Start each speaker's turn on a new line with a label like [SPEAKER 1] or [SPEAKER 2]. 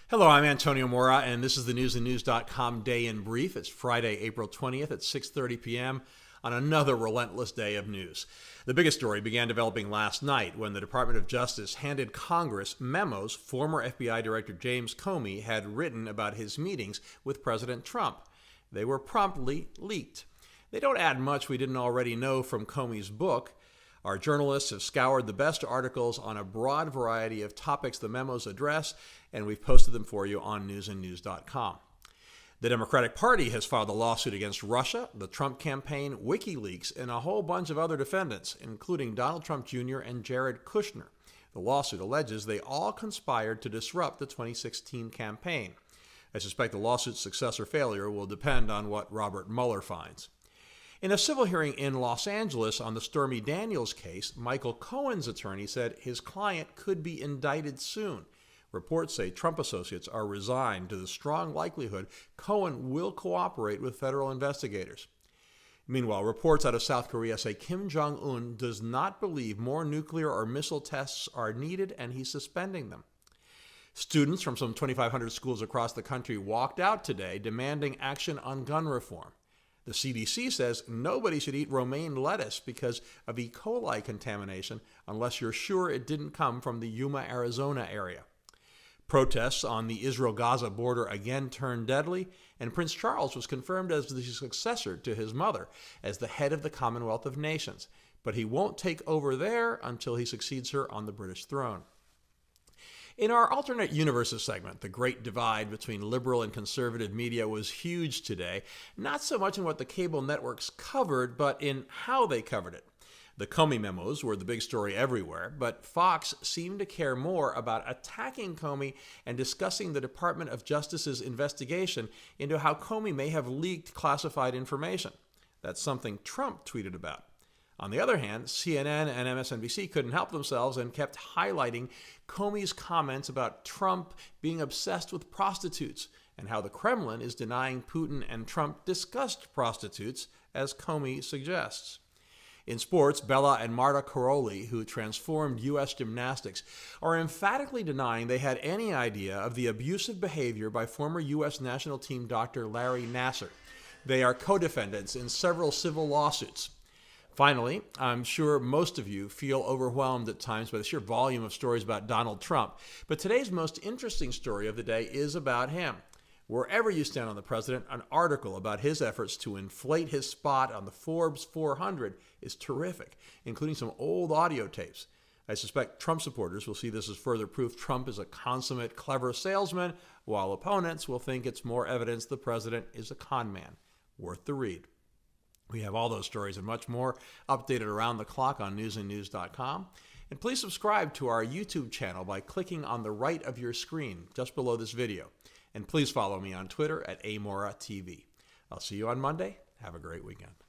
[SPEAKER 1] Hello, I'm Antonio Mora, and this is the newsandnews.com Day in Brief. It's Friday, April 20th at 6:30 p.m. on another relentless day of news. The biggest story began developing last night when the Department of Justice handed Congress memos former FBI Director James Comey had written about his meetings with President Trump. They were promptly leaked. They don't add much we didn't already know from Comey's book. Our journalists have scoured the best articles on a broad variety of topics the memos address, and we've posted them for you on newsandnews.com. The Democratic Party has filed a lawsuit against Russia, the Trump campaign, WikiLeaks, and a whole bunch of other defendants, including Donald Trump Jr. and Jared Kushner. The lawsuit alleges they all conspired to disrupt the 2016 campaign. I suspect the lawsuit's success or failure will depend on what Robert Mueller finds. In a civil hearing in Los Angeles on the Stormy Daniels case, Michael Cohen's attorney said his client could be indicted soon. Reports say Trump associates are resigned to the strong likelihood Cohen will cooperate with federal investigators. Meanwhile, reports out of South Korea say Kim Jong-un does not believe more nuclear or missile tests are needed, and he's suspending them. Students from some 2,500 schools across the country walked out today demanding action on gun reform. The CDC says nobody should eat romaine lettuce because of E. coli contamination unless you're sure it didn't come from the Yuma, Arizona area. Protests on the Israel-Gaza border again turned deadly, and Prince Charles was confirmed as the successor to his mother as the head of the Commonwealth of Nations. But he won't take over there until he succeeds her on the British throne. In our alternate universes segment, the great divide between liberal and conservative media was huge today, not so much in what the cable networks covered, but in how they covered it. The Comey memos were the big story everywhere, but Fox seemed to care more about attacking Comey and discussing the Department of Justice's investigation into how Comey may have leaked classified information. That's something Trump tweeted about. On the other hand, CNN and MSNBC couldn't help themselves and kept highlighting Comey's comments about Trump being obsessed with prostitutes and how the Kremlin is denying Putin and Trump discussed prostitutes, as Comey suggests. In sports, Bella and Marta Karolyi, who transformed U.S. gymnastics, are emphatically denying they had any idea of the abusive behavior by former U.S. national team Dr. Larry Nassar. They are co-defendants in several civil lawsuits. Finally, I'm sure most of you feel overwhelmed at times by the sheer volume of stories about Donald Trump, but today's most interesting story of the day is about him. Wherever you stand on the president, an article about his efforts to inflate his spot on the Forbes 400 is terrific, including some old audio tapes. I suspect Trump supporters will see this as further proof Trump is a consummate, clever salesman, while opponents will think it's more evidence the president is a con man. Worth the read. We have all those stories and much more updated around the clock on newsandnews.com. And please subscribe to our YouTube channel by clicking on the right of your screen just below this video. And please follow me on Twitter at AMoraTV. I'll see you on Monday. Have a great weekend.